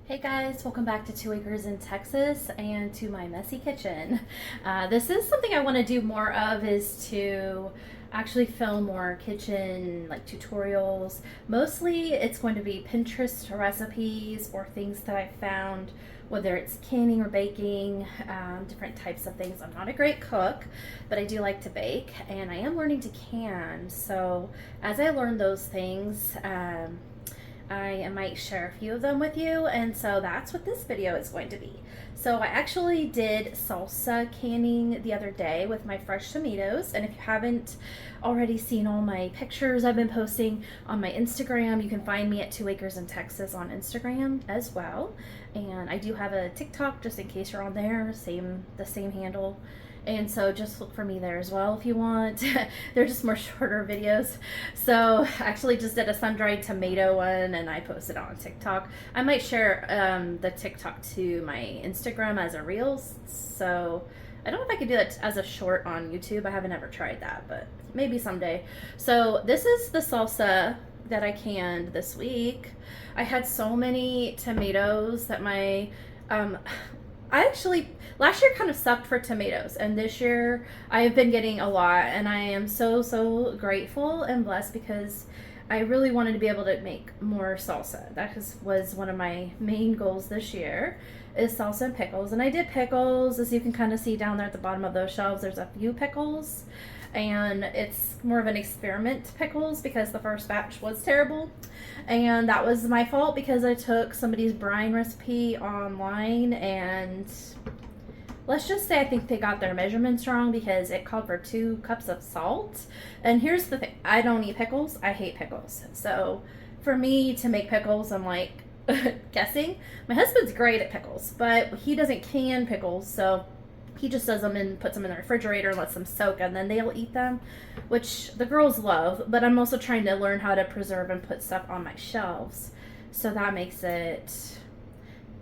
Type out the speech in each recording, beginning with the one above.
Hey guys, welcome back to 2 Acres in Texas and to my messy kitchen. This is something I want to do more of, is to actually film more kitchen like tutorials. Mostly it's going to be Pinterest recipes or things that I found, whether it's canning or baking, different types of things. I'm not a great cook, but I do like to bake and I am learning to can. So as I learn those things, I might share a few of them with you, and so that's what this video is going to be. So I actually did salsa canning the other day with my fresh tomatoes, and if you haven't already seen all my pictures I've been posting on my Instagram, you can find me at 2Acres in Texas on Instagram as well. And I do have a TikTok just in case you're on there, the same handle. And so just look for me there as well if you want. They're just more shorter videos. So I actually just did a sun-dried tomato one and I posted it on TikTok. I might share the TikTok to my Instagram as a Reels. So I don't know if I could do that as a short on YouTube. I haven't ever tried that, but maybe someday. So this is the salsa that I canned this week. I had so many tomatoes that I actually, last year kind of sucked for tomatoes, and this year I have been getting a lot, and I am so grateful and blessed because I really wanted to be able to make more salsa. That was one of my main goals this year, is salsa and pickles. And I did pickles, as you can kind of see down there at the bottom of those shelves. There's a few pickles, and it's more of an experiment pickles because the first batch was terrible. And that was my fault because I took somebody's brine recipe online, and let's just say I think they got their measurements wrong because it called for 2 cups of salt. And here's the thing, I don't eat pickles. I hate pickles. So for me to make pickles, I'm like guessing. My husband's great at pickles, but he doesn't can pickles, so he just does them and puts them in the refrigerator and lets them soak, and then they'll eat them, which the girls love. But I'm also trying to learn how to preserve and put stuff on my shelves, so that makes it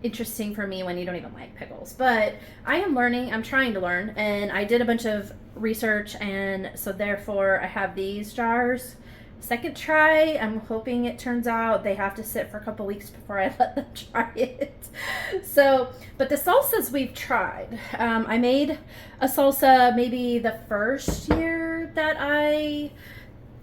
interesting for me when you don't even like pickles. But I am learning, I'm trying to learn, and I did a bunch of research, and so therefore I have these jars. Second try, I'm hoping it turns out. They have to sit for a couple weeks before I let them try it. So, but the salsas we've tried, I made a salsa maybe the first year that I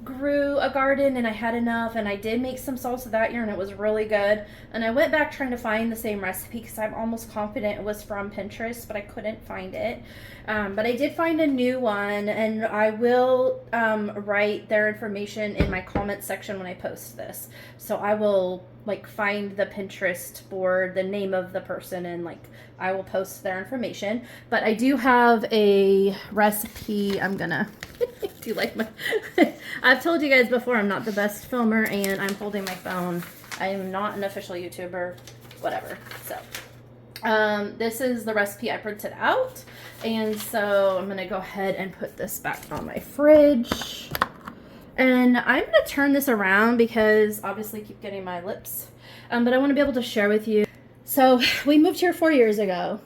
grew a garden and I had enough, and I did make some salsa that year and it was really good. And I went back trying to find the same recipe because I'm almost confident it was from Pinterest, but I couldn't find it. But I did find a new one, and I will write their information in my comment section when I post this. So I will find the Pinterest board, the name of the person, and I will post their information. But I do have a recipe. I'm gonna do you like my I've told you guys before, I'm not the best filmer, and I'm holding my phone. I am not an official YouTuber, whatever. So this is the recipe I printed out, and so I'm gonna go ahead and put this back on my fridge. And I'm gonna turn this around because obviously I keep getting my lips, but I want to be able to share with you. So we moved here 4 years ago,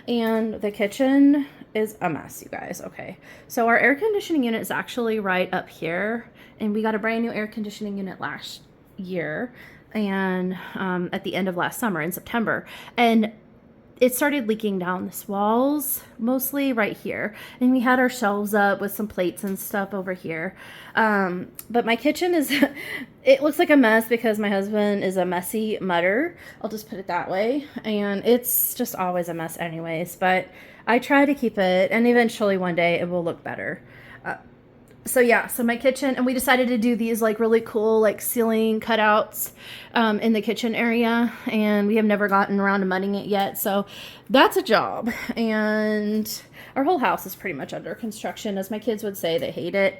and the kitchen is a mess, you guys. Okay, so our air conditioning unit is actually right up here, and we got a brand new air conditioning unit last year, and at the end of last summer in September, and it started leaking down this walls, mostly right here. And we had our shelves up with some plates and stuff over here. But my kitchen is, it looks like a mess because my husband is a messy mutter. I'll just put it that way. And it's just always a mess anyways. But I try to keep it, and eventually one day it will look better. So yeah, so my kitchen, and we decided to do these really cool ceiling cutouts in the kitchen area, and we have never gotten around to mudding it yet, so that's a job. And our whole house is pretty much under construction, as my kids would say. They hate it.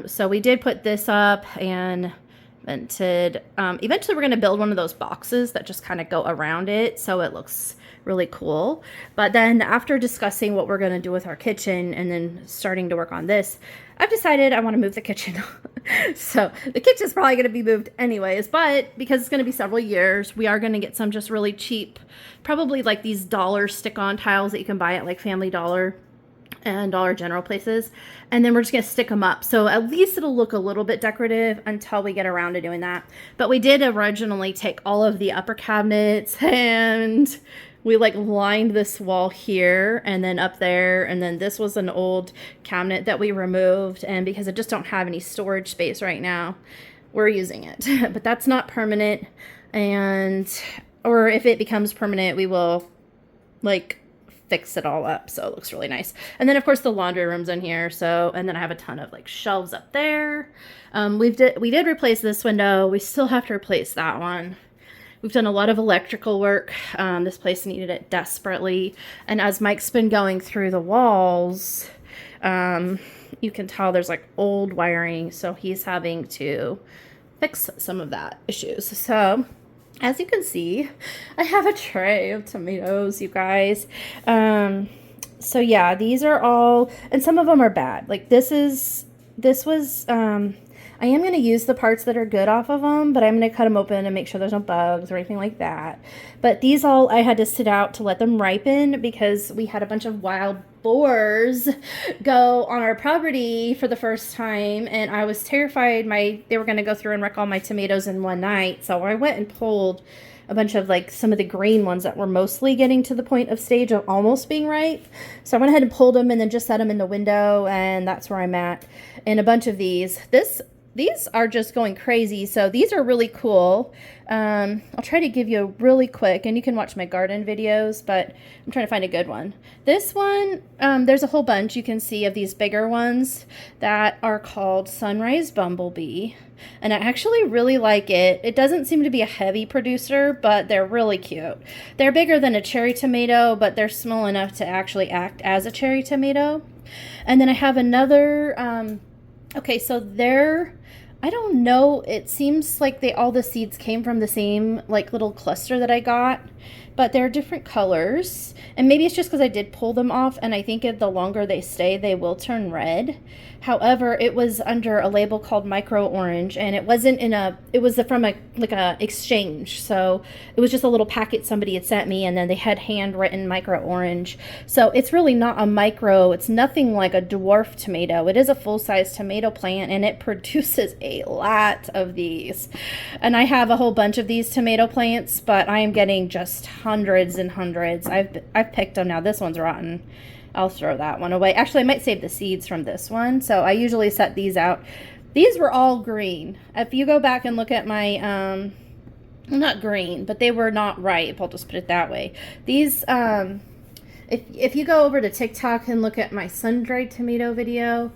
So we did put this up and eventually we're going to build one of those boxes that just kind of go around it so it looks really cool. But then after discussing what we're going to do with our kitchen and then starting to work on this, I've decided I want to move the kitchen. So the kitchen's probably going to be moved anyways, but because it's going to be several years, we are going to get some just really cheap, probably these dollar stick-on tiles that you can buy at Family Dollar. and Dollar General places. And then we're just going to stick them up. So at least it'll look a little bit decorative until we get around to doing that. But we did originally take all of the upper cabinets and we like lined this wall here and then up there. And then this was an old cabinet that we removed. And because I just don't have any storage space right now, we're using it. But that's not permanent. Or if it becomes permanent, we will like fix it all up so it looks really nice. And then of course the laundry room's in here, so, and then I have a ton of like shelves up there. We did replace this window. We still have to replace that one. We've done a lot of electrical work. This place needed it desperately, and as Mike's been going through the walls, you can tell there's like old wiring, so he's having to fix some of that issues. So as you can see, I have a tray of tomatoes, you guys. So yeah, these are all, and some of them are bad. Like this was, I am going to use the parts that are good off of them, but I'm going to cut them open and make sure there's no bugs or anything like that. But these all, I had to sit out to let them ripen because we had a bunch of wild boars go on our property for the first time, and I was terrified they were going to go through and wreck all my tomatoes in one night. So I went and pulled a bunch of like some of the green ones that were mostly getting to the point of stage of almost being ripe. So I went ahead and pulled them and then just set them in the window, and that's where I'm at. And a bunch of these are just going crazy. So these are really cool. I'll try to give you a really quick, and you can watch my garden videos, but I'm trying to find a good one. This one, there's a whole bunch you can see of these bigger ones that are called Sunrise Bumblebee. And I actually really like it. It doesn't seem to be a heavy producer, but they're really cute. They're bigger than a cherry tomato, but they're small enough to actually act as a cherry tomato. And then I have another, okay, so I don't know, it seems like all the seeds came from the same like little cluster that I got, but they're different colors, and maybe it's just because I did pull them off, and I think the longer they stay, they will turn red. However, it was under a label called Micro Orange, and it wasn't it was from a exchange, so it was just a little packet somebody had sent me, and then they had handwritten Micro Orange. So it's really not a micro, it's nothing like a dwarf tomato. It is a full-size tomato plant, and it produces a lot of these. And I have a whole bunch of these tomato plants, but I am getting just hundreds and hundreds. I've picked them now. This one's rotten. I'll throw that one away. Actually, I might save the seeds from this one. So I usually set these out. These were all green. If you go back and look at my, not green, but they were not ripe. I'll just put it that way. These, if you go over to TikTok and look at my sun-dried tomato video,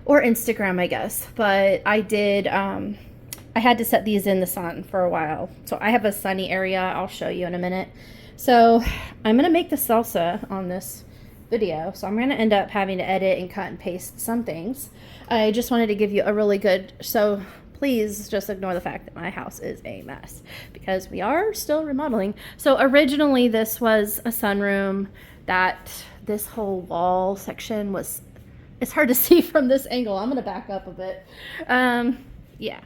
or Instagram, I guess, but I did, I had to set these in the sun for a while. So I have a sunny area. I'll show you in a minute. So I'm going to make the salsa on this video, so I'm going to end up having to edit and cut and paste some things. I just wanted to give you a really good, so please just ignore the fact that my house is a mess because we are still remodeling. So originally this was a sunroom. That this whole wall section was, it's hard to see from this angle. I'm going to back up a bit. Yeah,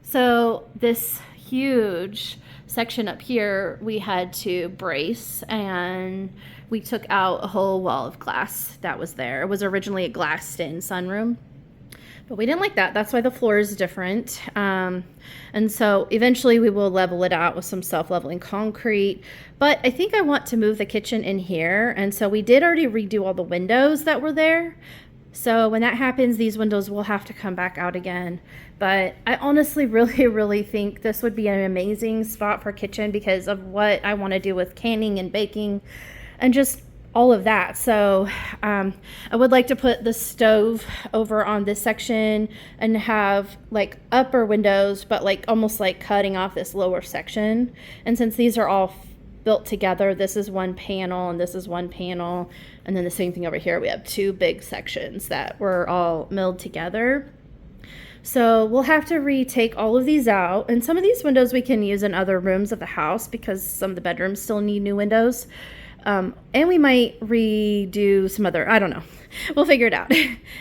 so this huge section up here we had to brace, and we took out a whole wall of glass that was there. It was originally a glassed-in sunroom, but we didn't like that. That's why the floor is different. And so eventually we will level it out with some self-leveling concrete. But I think I want to move the kitchen in here, and so we did already redo all the windows that were there. So when that happens, these windows will have to come back out again. But I honestly really think this would be an amazing spot for kitchen because of what I want to do with canning and baking and just all of that. So I would like to put the stove over on this section and have like upper windows, but like almost like cutting off this lower section. And since these are all built together, this is one panel and this is one panel, and then the same thing over here. We have two big sections that were all milled together. So we'll have to retake all of these out, and some of these windows we can use in other rooms of the house because some of the bedrooms still need new windows. And we might redo some other, I don't know. We'll figure it out.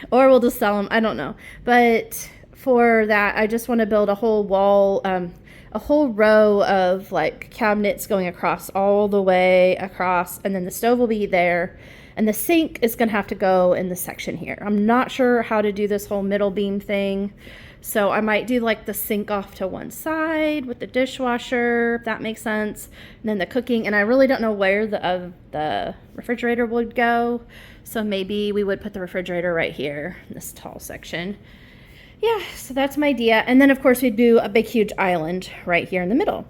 Or we'll just sell them. I don't know. But for that, I just want to build a whole wall, a whole row of like cabinets going across all the way across, and then the stove will be there. And the sink is gonna have to go in the section here. I'm not sure how to do this whole middle beam thing. So I might do like the sink off to one side with the dishwasher, if that makes sense. And then the cooking, and I really don't know where the refrigerator would go. So maybe we would put the refrigerator right here in this tall section. Yeah, so that's my idea. And then of course we'd do a big huge island right here in the middle.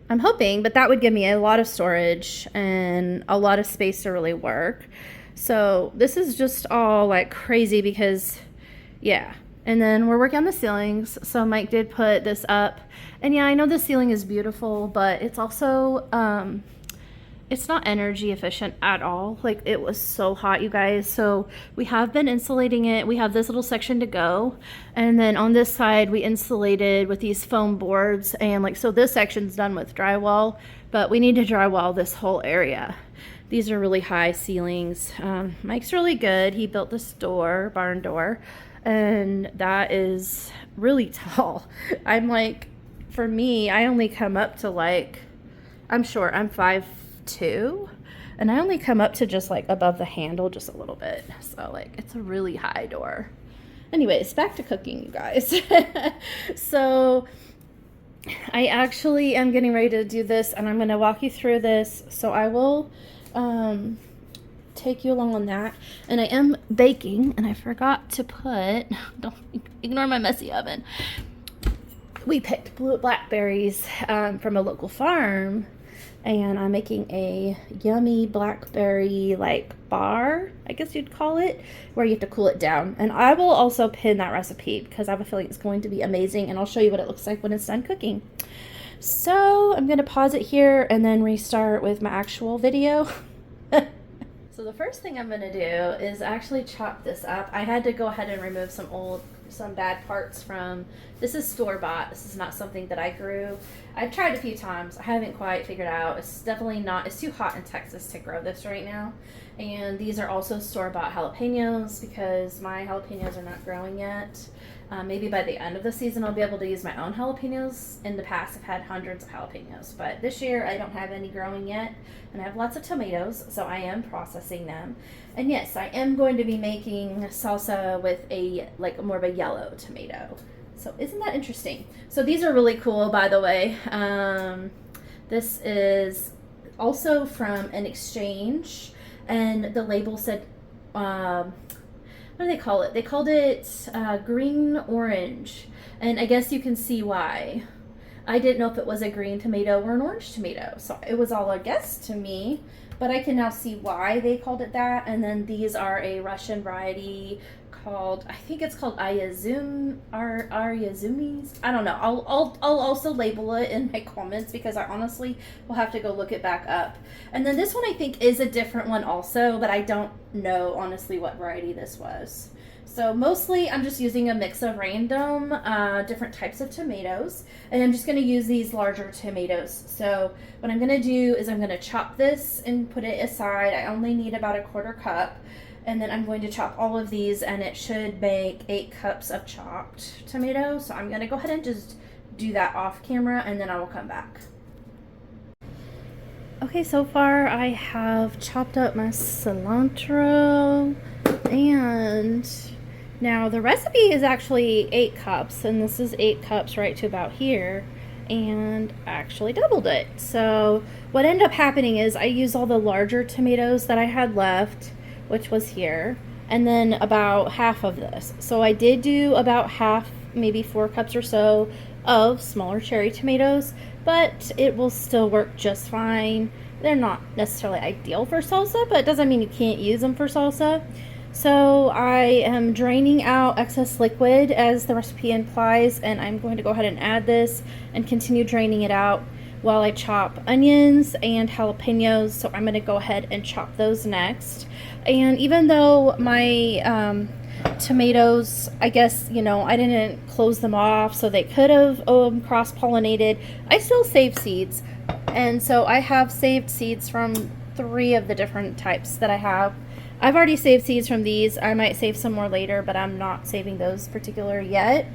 I'm hoping, but that would give me a lot of storage and a lot of space to really work. So this is just all like crazy because, yeah. And then we're working on the ceilings. So Mike did put this up. And yeah, I know the ceiling is beautiful, but it's also, it's not energy efficient at all. Like, it was so hot, you guys. So we have been insulating it. We have this little section to go. And then on this side, we insulated with these foam boards. And like, so this section's done with drywall, but we need to drywall this whole area. These are really high ceilings. Mike's really good. He built this door, barn door, and that is really tall. I'm like, for me, I only come up to like, I'm short, I'm 5'2", and I only come up to just like above the handle just a little bit. So like, it's a really high door. Anyways, back to cooking, you guys. So I actually am getting ready to do this, and I'm going to walk you through this. So I will take you along on that. And I am baking, and I forgot to put, don't ignore my messy oven. We picked blackberries from a local farm, and I'm making a yummy blackberry like bar, I guess you'd call it, where you have to cool it down. And I will also pin that recipe because I have a feeling it's going to be amazing, and I'll show you what it looks like when it's done cooking. So I'm going to pause it here and then restart with my actual video. So the first thing I'm going to do is actually chop this up. I had to go ahead and remove some bad parts from, this is store-bought. This is not something that I grew. I've tried a few times. I haven't quite figured out. It's definitely not, it's too hot in Texas to grow this right now. And these are also store-bought jalapenos because my jalapenos are not growing yet. Maybe by the end of the season I'll be able to use my own jalapenos. In the past I've had hundreds of jalapenos, but this year I don't have any growing yet, and I have lots of tomatoes, so I am processing them. And yes, I am going to be making salsa with a like more of a yellow tomato. So isn't that interesting? So these are really cool, by the way. This is also from an exchange, and the label said what do they call it? They called it green orange, and I guess you can see why. I didn't know if it was a green tomato or an orange tomato, so it was all a guess to me, but I can now see why they called it that. And then these are a Russian variety called, I think it's called Arbuznyi. I don't know. I'll also label it in my comments because I honestly will have to go look it back up. And then this one I think is a different one also, but I don't know honestly what variety this was. So mostly I'm just using a mix of random different types of tomatoes, and I'm just going to use these larger tomatoes. So what I'm going to do is I'm going to chop this and put it aside. I only need about a 1/4 cup. And then I'm going to chop all of these, and it should make 8 cups of chopped tomatoes. So I'm going to go ahead and just do that off camera, and then I will come back. Okay, so far I have chopped up my cilantro, and now the recipe is actually 8 cups, and this is 8 cups right to about here, and I actually doubled it. So what ended up happening is I used all the larger tomatoes that I had left, which was here, and then about half of this. So I did do about half, maybe 4 cups or so of smaller cherry tomatoes, but it will still work just fine. They're not necessarily ideal for salsa, but it doesn't mean you can't use them for salsa. So I am draining out excess liquid as the recipe implies, and I'm going to go ahead and add this and continue draining it out while I chop onions and jalapenos. So I'm going to go ahead and chop those next. And even though my tomatoes, I guess, you know, I didn't close them off so they could have cross-pollinated, I still saved seeds. And so I have saved seeds from 3 of the different types that I have. I've already saved seeds from these. I might save some more later, but I'm not saving those particular yet.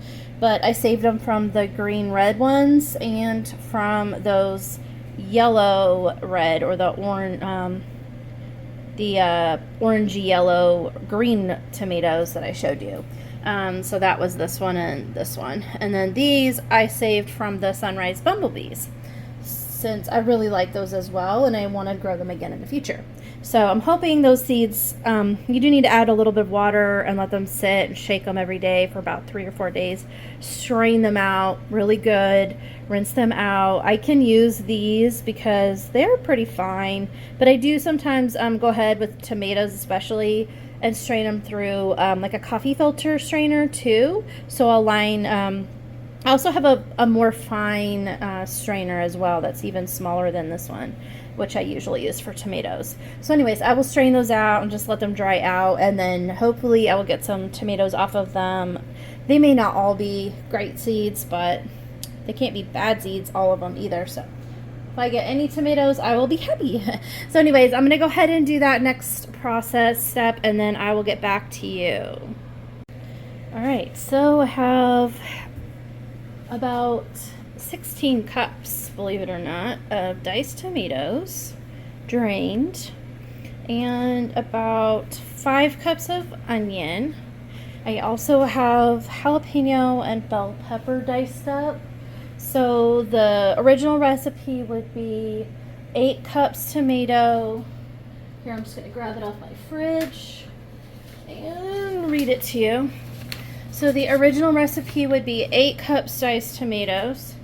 But I saved them from the green-red ones and from those yellow-red or the orange, orangey yellow green tomatoes that I showed you. So that was this one and this one. And then these I saved from the sunrise bumblebees, since I really like those as well and I want to grow them again in the future. So I'm hoping those seeds, you do need to add a little bit of water and let them sit and shake them every day for about 3 or 4 days. Strain them out really good, rinse them out. I can use these because they're pretty fine, but I do sometimes go ahead with tomatoes especially and strain them through like a coffee filter strainer too. So I'll line, I also have a more fine strainer as well that's even smaller than this one, which I usually use for tomatoes. So anyways, I will strain those out and just let them dry out, and then hopefully I will get some tomatoes off of them. They may not all be great seeds, but they can't be bad seeds, all of them either. So if I get any tomatoes, I will be happy. So anyways, I'm gonna go ahead and do that next process step, and then I will get back to you. All right, so I have about 16 cups, believe it or not, of diced tomatoes, drained, and about 5 cups of onion. I also have jalapeno and bell pepper diced up. So the original recipe would be 8 cups tomato. Here, I'm just going to grab it off my fridge and read it to you. So the original recipe would be 8 cups diced tomatoes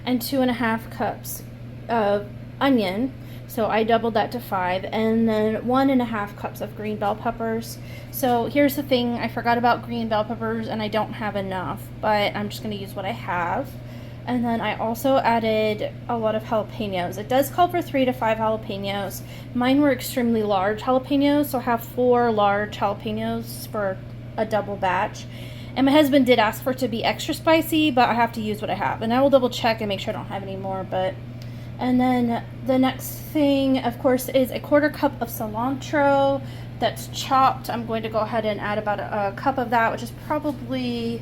and 2.5 cups of onion. So I doubled that to 5, and then 1.5 cups of green bell peppers. So here's the thing, I forgot about green bell peppers and I don't have enough, but I'm just going to use what I have. And then I also added a lot of jalapenos. It does call for 3 to 5 jalapenos. Mine were extremely large jalapenos, so I have 4 large jalapenos for a double batch. And my husband did ask for it to be extra spicy, but I have to use what I have. And I will double check and make sure I don't have any more. And then the next thing, of course, is a 1/4 cup of cilantro that's chopped. I'm going to go ahead and add about a cup of that, which is probably,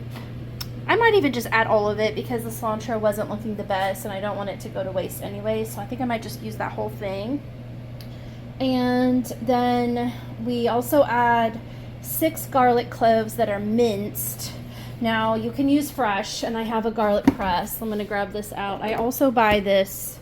I might even just add all of it because the cilantro wasn't looking the best and I don't want it to go to waste anyway. So I think I might just use that whole thing. And then we also add 6 garlic cloves that are minced. Now you can use fresh, and I have a garlic press. I'm going to grab this out. I also buy this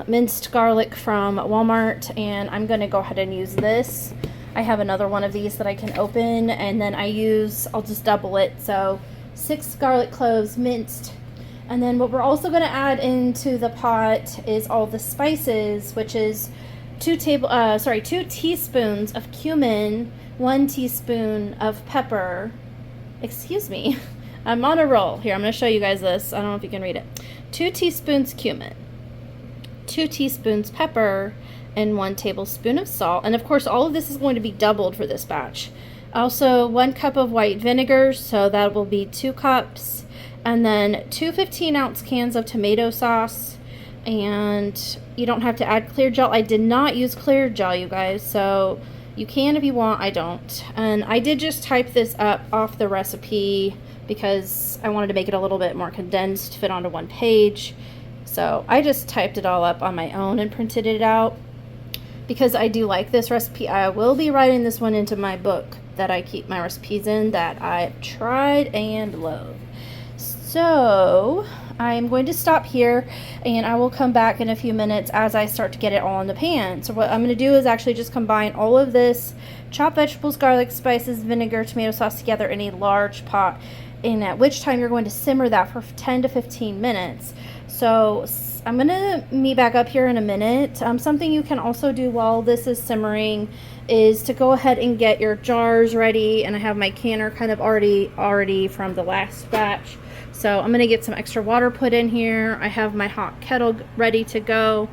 minced garlic from Walmart, and I'm going to go ahead and use this. I have another one of these that I can open, and then I'll just double it. So 6 garlic cloves minced. And then what we're also going to add into the pot is all the spices, which is 2 teaspoons of cumin, 1 teaspoon of pepper. Excuse me, I'm on a roll. Here, I'm going to show you guys this. I don't know if you can read it. 2 teaspoons cumin, 2 teaspoons pepper, and 1 tablespoon of salt. And of course, all of this is going to be doubled for this batch. Also, 1 cup of white vinegar, so that will be 2 cups. And then 2 15-ounce cans of tomato sauce. And you don't have to add clear gel. I did not use clear gel, you guys, so you can if you want. I don't. And I did just type this up off the recipe because I wanted to make it a little bit more condensed, fit onto 1 page. So I just typed it all up on my own and printed it out because I do like this recipe. I will be writing this one into my book that I keep my recipes in that I've tried and love. So I'm going to stop here and I will come back in a few minutes as I start to get it all in the pan. So what I'm going to do is actually just combine all of this chopped vegetables, garlic, spices, vinegar, tomato sauce together in a large pot, and at which time you're going to simmer that for 10 to 15 minutes. So I'm going to meet back up here in a minute. Something you can also do while this is simmering is to go ahead and get your jars ready, and I have my canner kind of already from the last batch. So I'm going to get some extra water put in here. I have my hot kettle ready to go,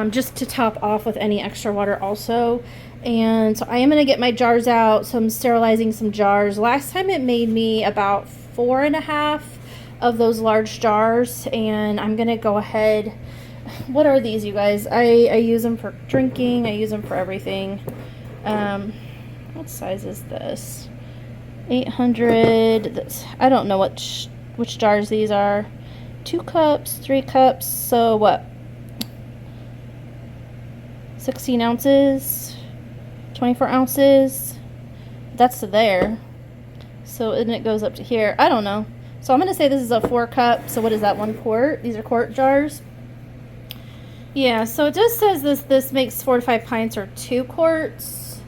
just to top off with any extra water also. And so I am going to get my jars out. So I'm sterilizing some jars. Last time it made me about 4.5 of those large jars, and I'm going to go ahead. What are these, you guys? I use them for drinking. I use them for everything. What size is this? 800. I don't know which jars these are. 2 cups, 3 cups, so what? 16 ounces. 24 ounces. That's to there. So, and it goes up to here. I don't know. So I'm going to say this is a 4 cup. So what is that, 1 quart? These are quart jars. Yeah, so it just says this makes 4 to 5 pints or 2 quarts,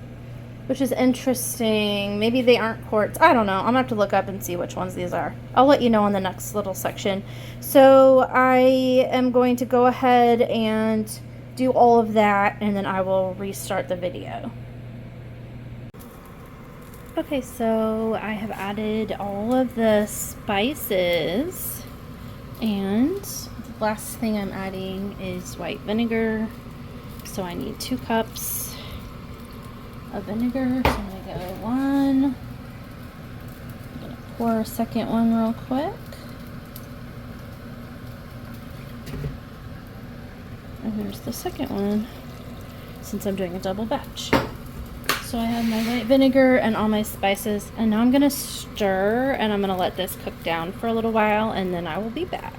which is interesting. Maybe they aren't quarts. I don't know. I'm going to have to look up and see which ones these are. I'll let you know in the next little section. So I am going to go ahead and do all of that, and then I will restart the video. Okay, so I have added all of the spices, and the last thing I'm adding is white vinegar. So I need 2 cups of vinegar. So I'm gonna go 1. I'm gonna pour a second one real quick. And there's the second one, since I'm doing a double batch. So I have my white vinegar and all my spices, and now I'm gonna stir, and I'm gonna let this cook down for a little while, and then I will be back.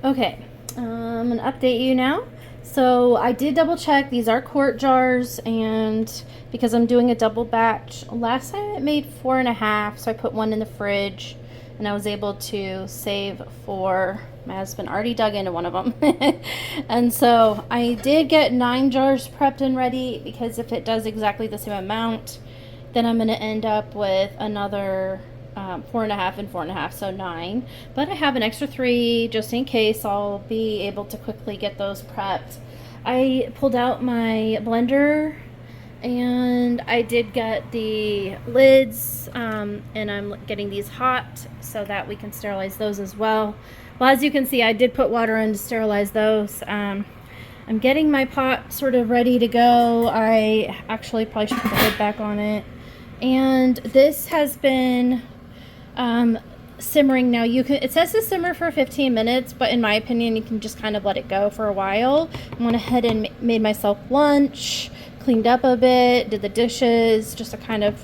Okay, I'm gonna update you now. So I did double check, these are quart jars, and because I'm doing a double batch, last time it made 4.5, so I put 1 in the fridge, and I was able to save 4. My husband already dug into one of them. And so I did get 9 jars prepped and ready, because if it does exactly the same amount, then I'm going to end up with another 4.5 and 4.5, so 9. But I have an extra 3 just in case. I'll be able to quickly get those prepped. I pulled out my blender, and I did get the lids, and I'm getting these hot so that we can sterilize those as well. Well, as you can see, I did put water in to sterilize those. I'm getting my pot sort of ready to go. I actually probably should put the lid back on it. And this has been simmering now. It says to simmer for 15 minutes, but in my opinion, you can just kind of let it go for a while. I went ahead and made myself lunch, cleaned up a bit, did the dishes, just to kind of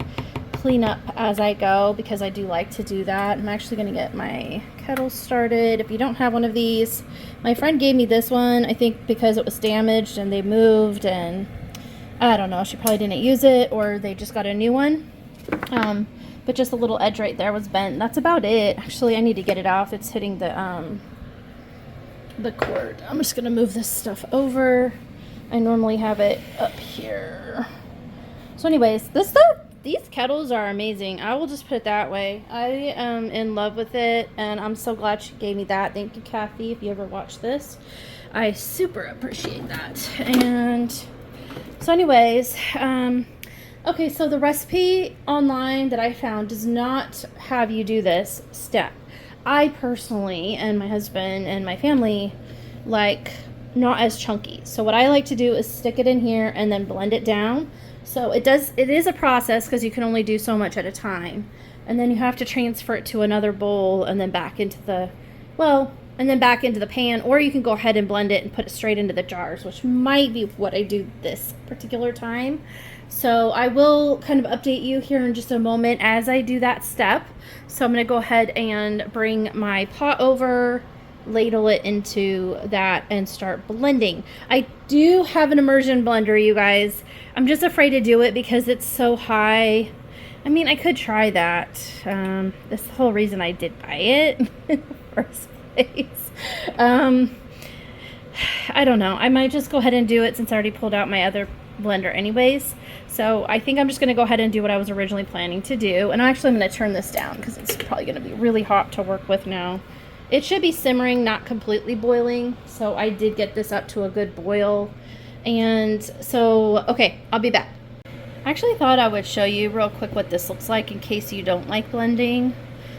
clean up as I go, because I do like to do that. I'm actually going to get my kettle started. If you don't have one of these, my friend gave me this one, I think because it was damaged and they moved, and I don't know, she probably didn't use it, or they just got a new one. But just a little edge right there was bent. That's about it. Actually, I need to get it off. It's hitting the cord. I'm just going to move this stuff over. I normally have it up here. So anyways, these kettles are amazing. I will just put it that way. I am in love with it, and I'm so glad she gave me that. Thank you, Kathy, if you ever watch this. I super appreciate that. And so anyways, okay, so the recipe online that I found does not have you do this step. I personally, and my husband and my family, like not as chunky. So what I like to do is stick it in here and then blend it down. So it is a process, because you can only do so much at a time. And then you have to transfer it to another bowl, and then back into the, back into the pan, or you can go ahead and blend it and put it straight into the jars, which might be what I do this particular time. So I will kind of update you here in just a moment as I do that step. So I'm going to go ahead and bring my pot over, ladle it into that, and start blending. I do have an immersion blender, you guys. I'm just afraid to do it because it's so high. I mean, I could try that. That's the whole reason I did buy it in the first place. I don't know. I might just go ahead and do it, since I already pulled out my other blender anyways. So I think I'm just going to go ahead and do what I was originally planning to do. And actually, I'm going to turn this down because it's probably going to be really hot to work with now. It should be simmering, not completely boiling. So I did get this up to a good boil. And so, okay, I'll be back. I actually thought I would show you real quick what this looks like in case you don't like blending.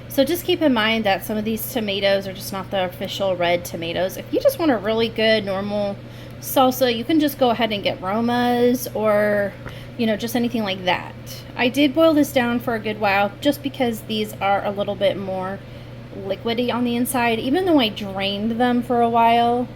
So just keep in mind that some of these tomatoes are just not the official red tomatoes. If you just want a really good normal salsa, you can just go ahead and get Romas, or just anything like that. I did boil this down for a good while just because these are a little bit more liquidy on the inside, even though I drained them for a while.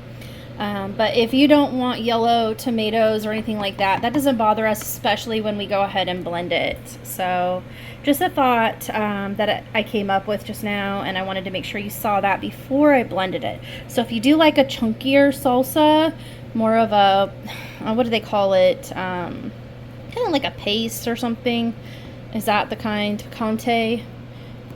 But if you don't want yellow tomatoes or anything like that, that doesn't bother us, especially when we go ahead and blend it. So just a thought that I came up with just now, and I wanted to make sure you saw that before I blended it. So if you do like a chunkier salsa, more of a, what do they call it? kind of like a paste or something. Is that the kind? Conte?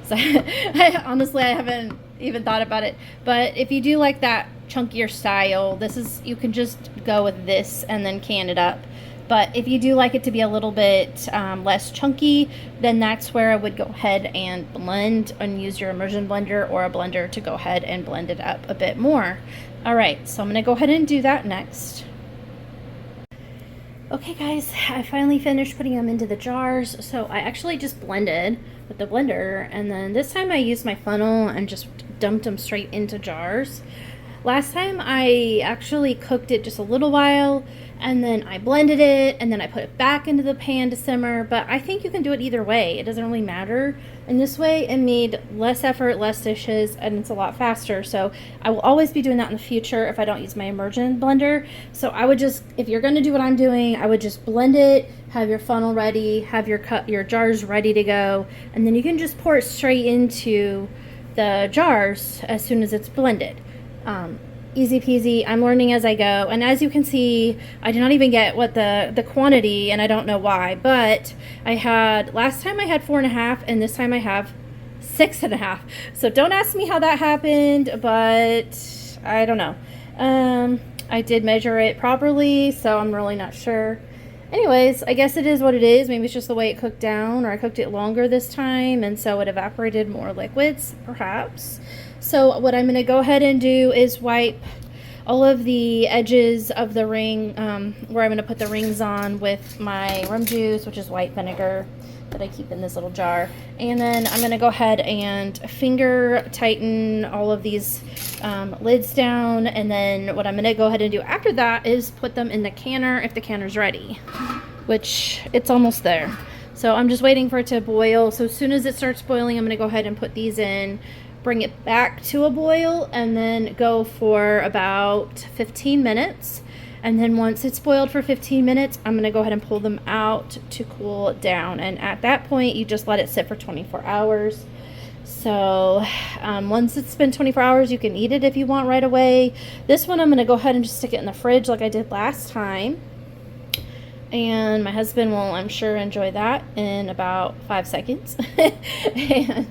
Honestly, I haven't even thought about it. But if you do like that chunkier style, you can just go with this and then can it up. But if you do like it to be a little bit less chunky, then that's where I would go ahead and blend and use your immersion blender or a blender to go ahead and blend it up a bit more. All right, so I'm gonna go ahead and do that next. Okay guys, I finally finished putting them into the jars. So I actually just blended with the blender, and then this time I used my funnel and just dumped them straight into jars. Last time I actually cooked it just a little while, and then I blended it, and then I put it back into the pan to simmer. But I think you can do it either way. It doesn't really matter. And this way it made less effort, less dishes, and it's a lot faster. So I will always be doing that in the future if I don't use my immersion blender. So I would just, if you're going to do what I'm doing, I would just blend it, have your funnel ready, have your jars ready to go, and then you can just pour it straight into the jars as soon as it's blended. Easy peasy. I'm learning as I go, and as you can see, I did not even get what the quantity, and I don't know why, but last time I had 4.5, and this time I have 6.5. So don't ask me how that happened, but I don't know. I did measure it properly, so I'm really not sure. Anyways, I guess it is what it is. Maybe it's just the way it cooked down, or I cooked it longer this time, and so it evaporated more liquids, perhaps. So what I'm going to go ahead and do is wipe all of the edges of the ring where I'm going to put the rings on with my rum juice, which is white vinegar that I keep in this little jar. And then I'm going to go ahead and finger tighten all of these lids down. And then what I'm going to go ahead and do after that is put them in the canner if the canner's ready, which it's almost there. So I'm just waiting for it to boil. So as soon as it starts boiling, I'm going to go ahead and put these in, bring it back to a boil, and then go for about 15 minutes. And then once it's boiled for 15 minutes, I'm going to go ahead and pull them out to cool down. And at that point, you just let it sit for 24 hours. So once it's been 24 hours, you can eat it if you want right away. This one, I'm going to go ahead and just stick it in the fridge like I did last time. And my husband will, I'm sure, enjoy that in about 5 seconds. And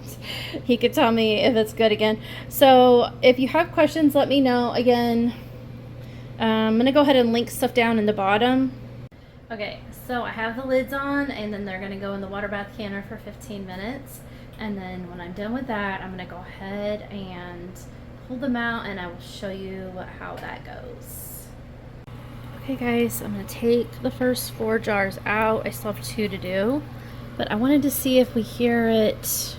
he could tell me if it's good again. So if you have questions, let me know. Again, I'm going to go ahead and link stuff down in the bottom. Okay, so I have the lids on, and then they're going to go in the water bath canner for 15 minutes. And then when I'm done with that, I'm going to go ahead and pull them out, and I will show you how that goes. Okay guys, I'm going to take the first 4 jars out. I still have 2 to do, but I wanted to see if we hear it.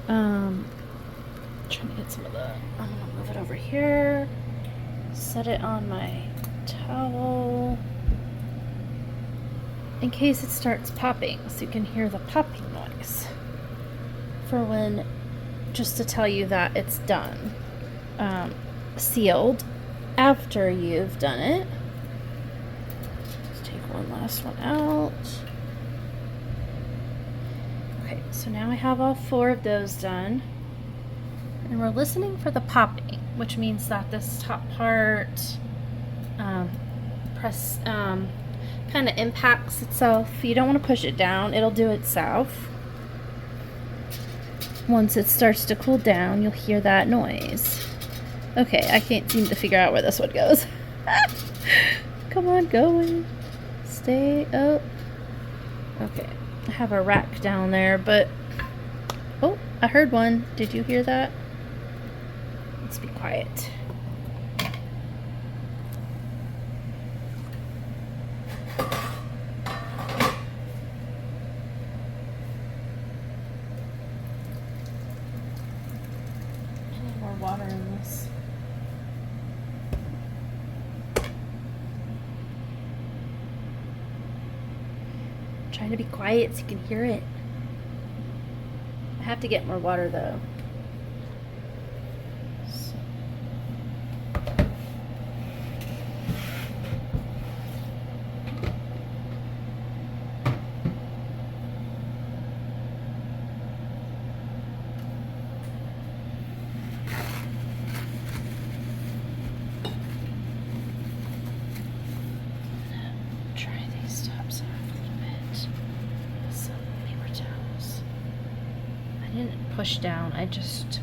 Trying to get some of the, I'm going to move it over here, set it on my towel in case it starts popping, so you can hear the popping noise for when, just to tell you that it's done. Sealed after you've done it. One last one out. Okay, so now I have all 4 of those done, and we're listening for the popping, which means that this top part kind of impacts itself. You don't want to push it down, it'll do itself. Once it starts to cool down, you'll hear that noise. Okay, I can't seem to figure out where this one goes. Come on, go. Stay up. Okay, I have a rack down there, but oh, I heard one. Did you hear that? Let's be quiet. I need more water in this. Trying to be quiet so you can hear it. I have to get more water though. So. Try these tops off a little bit. push down, I just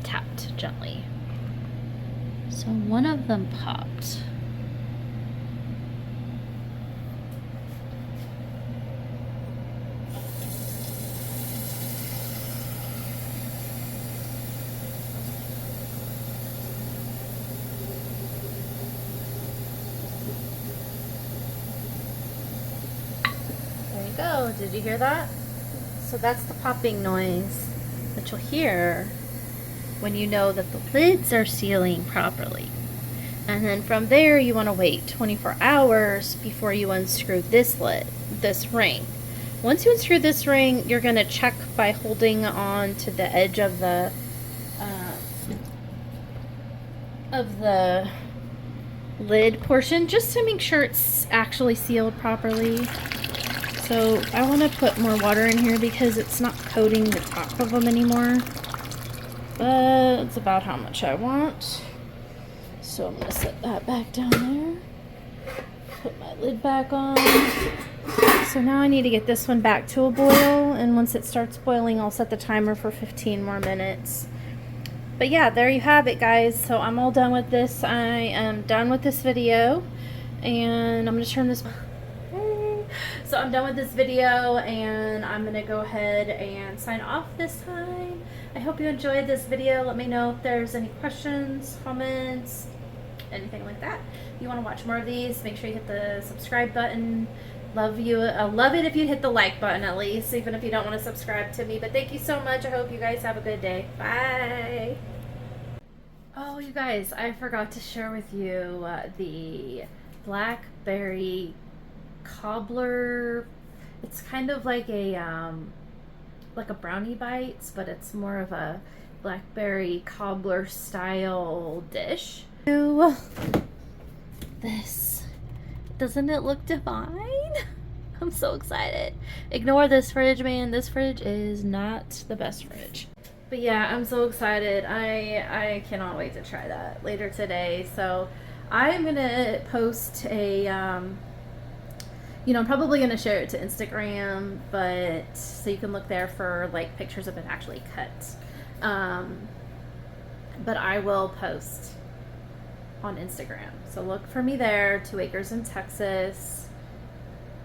tapped gently. So one of them popped. There you go. Did you hear that? So that's the popping noise that you'll hear when you know that the lids are sealing properly. And then from there you want to wait 24 hours before you unscrew this lid, this ring. Once you unscrew this ring, you're going to check by holding on to the edge of the lid portion just to make sure it's actually sealed properly. So I want to put more water in here because it's not coating the top of them anymore. But it's about how much I want. So I'm going to set that back down there. Put my lid back on. So now I need to get this one back to a boil. And once it starts boiling, I'll set the timer for 15 more minutes. But yeah, there you have it, guys. So I'm all done with this. I am done with this video. And I'm going to turn this... So I'm done with this video and I'm going to go ahead and sign off this time. I hope you enjoyed this video. Let me know if there's any questions, comments, anything like that. If you want to watch more of these, make sure you hit the subscribe button. Love you. I love it if you hit the like button at least, even if you don't want to subscribe to me. But thank you so much. I hope you guys have a good day. Bye. Oh, you guys, I forgot to share with you the Blackberry cobbler. It's kind of like a brownie bites, but it's more of a blackberry cobbler style dish. This, doesn't it look divine? I'm so excited. Ignore this fridge, man. This fridge is not the best fridge. But yeah, I'm so excited. I cannot wait to try that later today. So I'm gonna post a I'm probably going to share it to Instagram, but so you can look there for like pictures of it actually cut. But I will post on Instagram. So look for me there, 2 acres in Texas.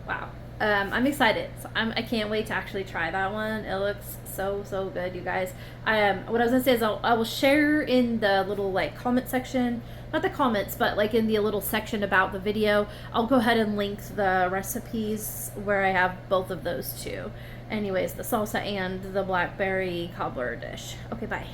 Wow. I'm excited. So I can't wait to actually try that one. It looks so good, you guys. What I was gonna say is I will share in the little like comment section, not the comments, but like in the little section about the video. I'll go ahead and link the recipes where I have both of those two. Anyways, the salsa and the blackberry cobbler dish. Okay, bye.